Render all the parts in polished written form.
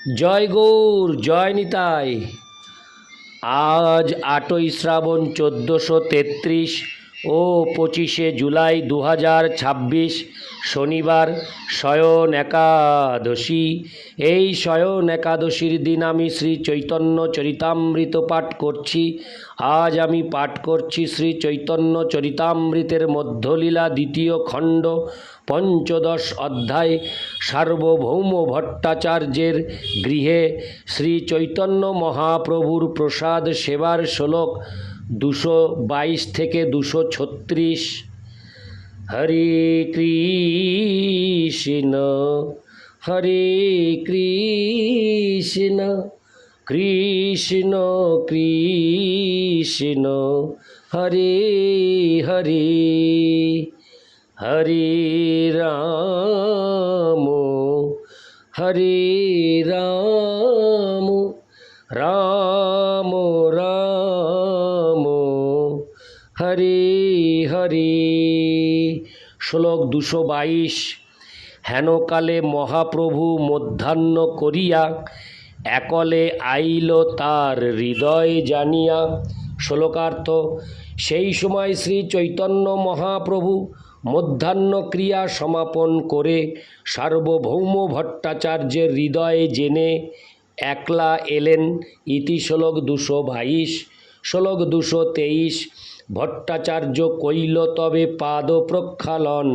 জয় গৌর, জয় নিতাই। আজ 8ই শ্রাবণ 1433 ও 25শে জুলাই 2026 শনিবার, শয়ন একাদশী। এই শয়ন একাদশীর দিন আমি শ্রী চৈতন্য চরিতামৃত পাঠ করছি। আজ আমি পাঠ করছি শ্রী চৈতন্য চরিতামৃতের মধ্যলীলা 2য় খণ্ড 15 অধ্যায় সার্বভৌম ভট্টাচার্যের গৃহে শ্রী চৈতন্য মহাপ্রভুর প্রসাদ সেবার শ্লোক 222 থেকে 236। হরে কৃষ্ণ হরে কৃষ্ণ কৃষ্ণ কৃষ্ণ হরে হরে, হরে রাম হরে রাম রাম রাম হরে হরে। শ্লোক 222। হেনকালে মহাপ্রভু মধ্যাহ্ন করিয়া একলে আইল তার হৃদয় জানিয়া। শ্লোকার্থ: সেই সময় শ্রী চৈতন্য মহাপ্রভু মধ্যাহ্ন ক্রিয়া সমাপন করে সার্বভৌম ভট্টাচার্যের হৃদয়ে জেনে একলা এলেন। ইতি শ্লোক 222। শ্লোক 223। ভট্টাচার্য কইল তবে পাদ প্রক্ষালন,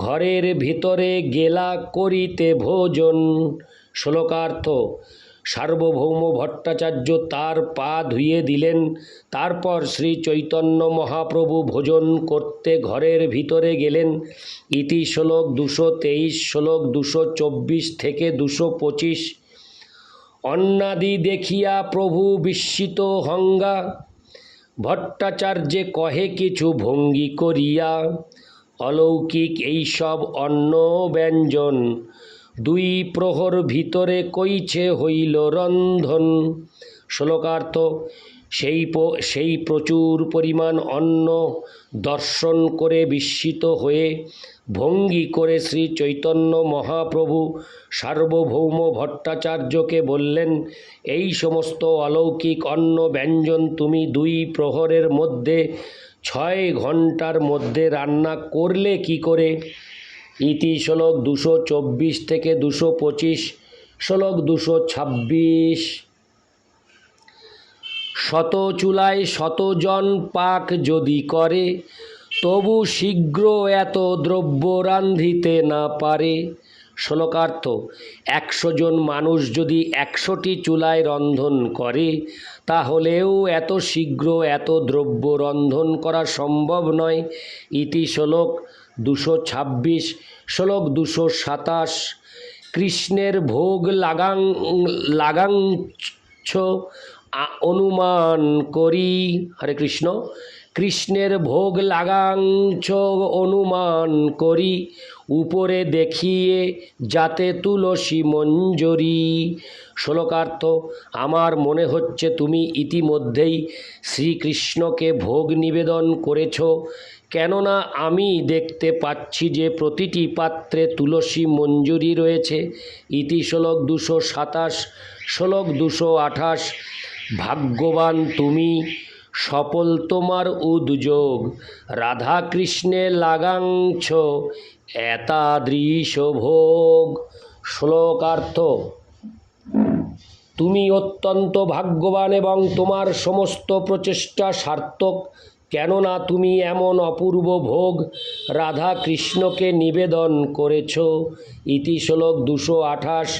ঘরের ভিতরে গেলা করিতে ভোজন। শ্লোকার্থ: সার্বভৌম ভট্টাচার্য তার পা ধুয়ে দিলেন। তারপর শ্রী চৈতন্য মহাপ্রভু ভোজন করতে ঘরের ভিতরে গেলেন। ইতি শ্লোক 223। শ্লোক 224 থেকে 225। অন্নাদি দেখিয়া প্রভু বিস্মিত হঙ্গা, ভট্টাচার্যে কহে কিছু ভঙ্গি করিয়া। অলৌকিক এইসব অন্ন ব্যঞ্জন, 2 প্রহর ভিতরে কইছে হইল রন্ধন। শ্লোকার্থ: সেই প্রচুর পরিমাণ অন্ন দর্শন করে বিস্মিত হয়ে ভঙ্গি করে শ্রী চৈতন্য মহাপ্রভু সার্বভৌম ভট্টাচার্যকে বললেন, এই সমস্ত অলৌকিক অন্ন ব্যঞ্জন তুমি 2 প্রহরের মধ্যে 6 ঘন্টার মধ্যে রান্না করলে কি করে? ইতি শ্লোক 224 থেকে 225। শ্লোক 226। শত চুলায় 100 জন পাক যদি করে, তবু শীঘ্র এত দ্রব্য রান্ধিতে না পারে। শ্লোকার্থ: 100 জন মানুষ যদি 100টি চুলায় রন্ধন করে, তাহলেও এত শীঘ্র এত দ্রব্য রন্ধন করা সম্ভব নয়। ইতি শ্লোক 226। শ্লোক 227। কৃষ্ণের ভোগ লাগাংছ অনুমান করি। হরে কৃষ্ণ। কৃষ্ণের ভোগ লাগাংছ অনুমান করি, উপরে দেখিয়ে যাতে তুলসী মঞ্জরি। শ্লোকার্থ: আমার মনে হচ্ছে তুমি ইতিমধ্যেই শ্রীকৃষ্ণকে ভোগ নিবেদন করেছ, কেননা আমি দেখতে পাচ্ছি যে প্রতিটি পাত্রে তুলসী মঞ্জুরি রয়েছে। ইতি শ্লোক 227। শ্লোক 228। ভাগ্যবান তুমি, সফল তোমার উদ্যোগ, রাধা কৃষ্ণে লাগাংছ এতাদৃশ ভোগ। শ্লোকার্থ: তুমি অত্যন্ত ভাগ্যবান এবং তোমার সমস্ত প্রচেষ্টা সার্থক, কেননা তুমি এমন অপূর্ব ভোগ রাধা কৃষ্ণকে নিবেদন করেছ। ইতি শ্লোক 228।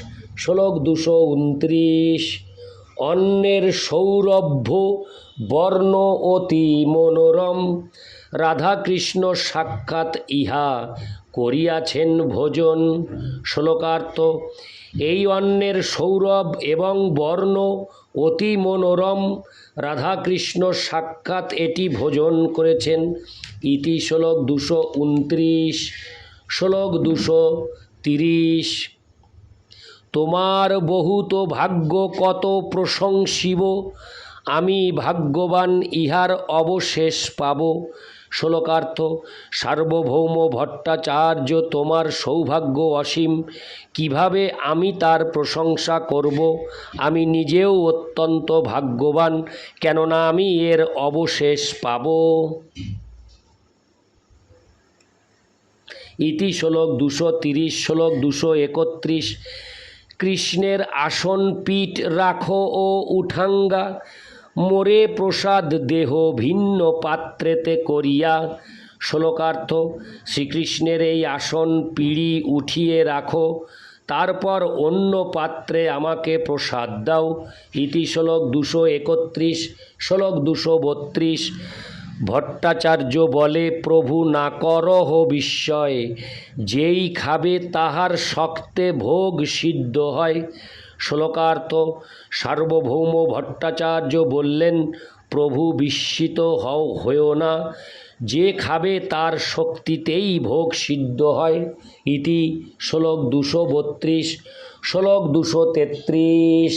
শ্লোক 229। অন্নের সৌরভ্য বর্ণ অতি মনোরম, রাধাকৃষ্ণ সাক্ষাৎ ইহা করিয়াছেন ভোজন। শ্লোকার্থ: এই অন্নের সৌরভ এবং বর্ণ অতি মনোরম, রাধাকৃষ্ণ সাক্ষাৎ এটি ভোজন করেছেন। ইতি শ্লোক 229। শ্লোক 230। তোমার বহুত ভাগ্য কত প্রশংসিব, আমি ভাগ্যবান ইহার অবশেষ পাব। শ্লোকার্থ। সার্বভৌম ভট্টাচার্য, তোমার সৌভাগ্য অসীম। কিভাবে আমি তার প্রশংসা করব? আমি নিজেও অত্যন্ত ভাগ্যবান, কেননা আমি এর অবশেষ পাব। ইতি শ্লোক 230। শ্লোক 231। কৃষ্ণের আসন পীঠ রাখো ও উঠাঙ্গা, মোরে প্রসাদ দেহ ভিন্ন পাত্রেতে করিয়া। শ্লোকার্থ। শ্রীকৃষ্ণের এই আসন পিঁড়ি উঠিয়ে রাখো, তারপর অন্য পাত্রে আমাকে প্রসাদ দাও। ইতি শ্লোক 231। শ্লোক 232। ভট্টাচার্য বলে, প্রভু না করহ বিস্ময়, যেই খাবে তাহার শক্তে ভোগ সিদ্ধ হয়। শ্লোকার্থ। সার্বভৌম ভট্টাচার্য বললেন, প্রভু বিস্মিত হও না, যে খাবে তার শক্তিতেই ভোগ সিদ্ধ হয়। ইতি শ্লোক 232। শ্লোক 233।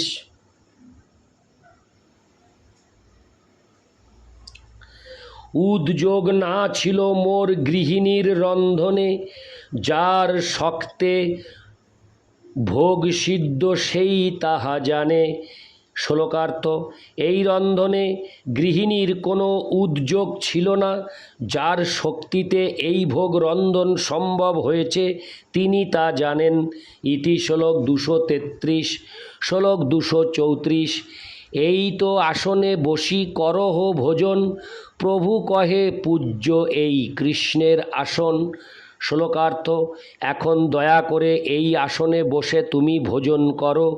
উদ্যোগ না ছিল মোর গৃহিণীর রন্ধনে, যার শক্তে ভোগ সিদ্ধ সেই তাহা জানে। শ্লোকার্থ। এই রন্ধনে গৃহিণীর কোনো উদ্যোগ ছিল না, যার শক্তিতে এই ভোগ রন্ধন সম্ভব হয়েছে তিনি তা জানেন। ইতি শ্লোক 233। শ্লোক 234। এই তো আসনে বসি করহ ভোজন, প্রভু কহে পূজ্য এই কৃষ্ণের আসন। শ্লোকার্থ। এখন দয়া করে এই আসনে বসে তুমি ভোজন করো।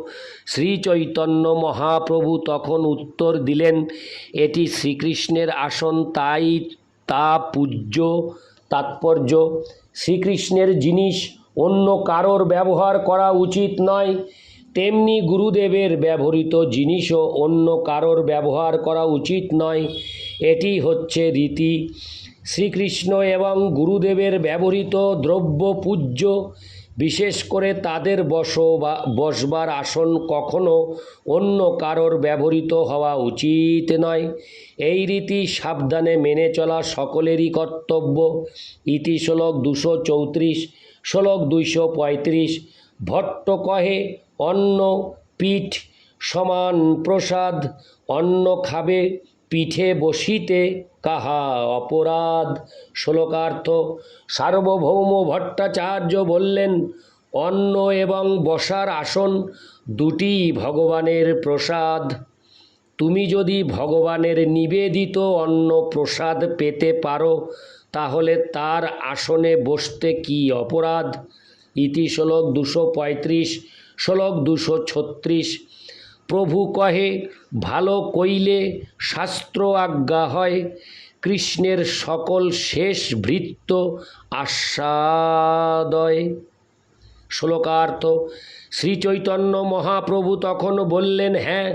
শ্রীচৈতন্য মহাপ্রভু তখন উত্তর দিলেন, এটি শ্রীকৃষ্ণের আসন, তাই তা পূজ্য। তাৎপর্য: শ্রীকৃষ্ণের জিনিস অন্য কারোর ব্যবহার করা উচিত নয়, তেমনি গুরুদেবের ব্যবহৃত জিনিসও অন্য কারোর ব্যবহার করা উচিত নয়। এটি হচ্ছে রীতি। শ্রীকৃষ্ণ এবং গুরুদেবের ব্যবহৃত দ্রব্য পূজ্য, বিশেষ করে তাদের বসবার আসন কখনো অন্য কারোর ব্যবহৃত হওয়া উচিত নয়। এই রীতি সাবধানে মেনে চলা সকলেরই কর্তব্য। ইতি শ্লোক 234। শ্লোক 235। ভট্ট কহে, অন্ন পীঠ সমান প্রসাদ, অন্ন খাবে পিঠে বসিতে কাহা অপরাধ। শ্লোকার্থ। সার্বভৌম ভট্টাচার্য বললেন, অন্ন এবং বসার আসন দুটিই ভগবানের প্রসাদ। তুমি যদি ভগবানের নিবেদিত অন্ন প্রসাদ পেতে পারো, তাহলে তার আসনে বসতে কি অপরাধ? ইতি শ্লোক 235। শ্লোক 236। প্রভু কহে, ভালো কইলে শাস্ত্র আজ্ঞা হয়, কৃষ্ণের সকল শেষ ভৃত্য আস্বাদয়। শ্লোকার্থ। শ্রীচৈতন্য মহাপ্রভু তখন বললেন, হ্যাঁ,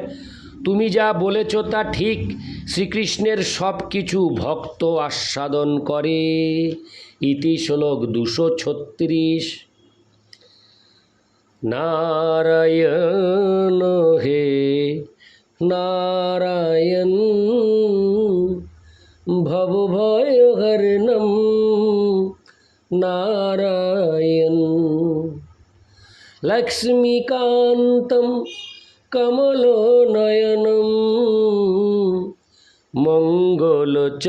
তুমি যা বলেছ তা ঠিক, শ্রীকৃষ্ণের সব কিছু ভক্ত আস্বাদন করে। ইতি শ্লোক 236। নারায়ণ হে নারায়ণ, ভবভয়হরণম নারায়ণ, লক্ষ্মীকান্তম কমলনয়নম, মঙ্গলচরণম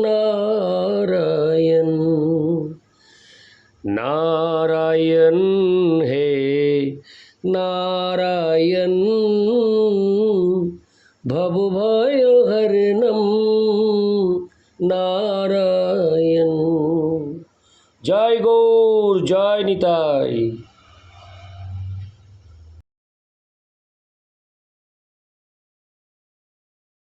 নারায়ণ। নারায়ণ হে নারায়ণ, ভবভয়হরণম নারায়ণ। জয় গৌর, জয় নিতাই।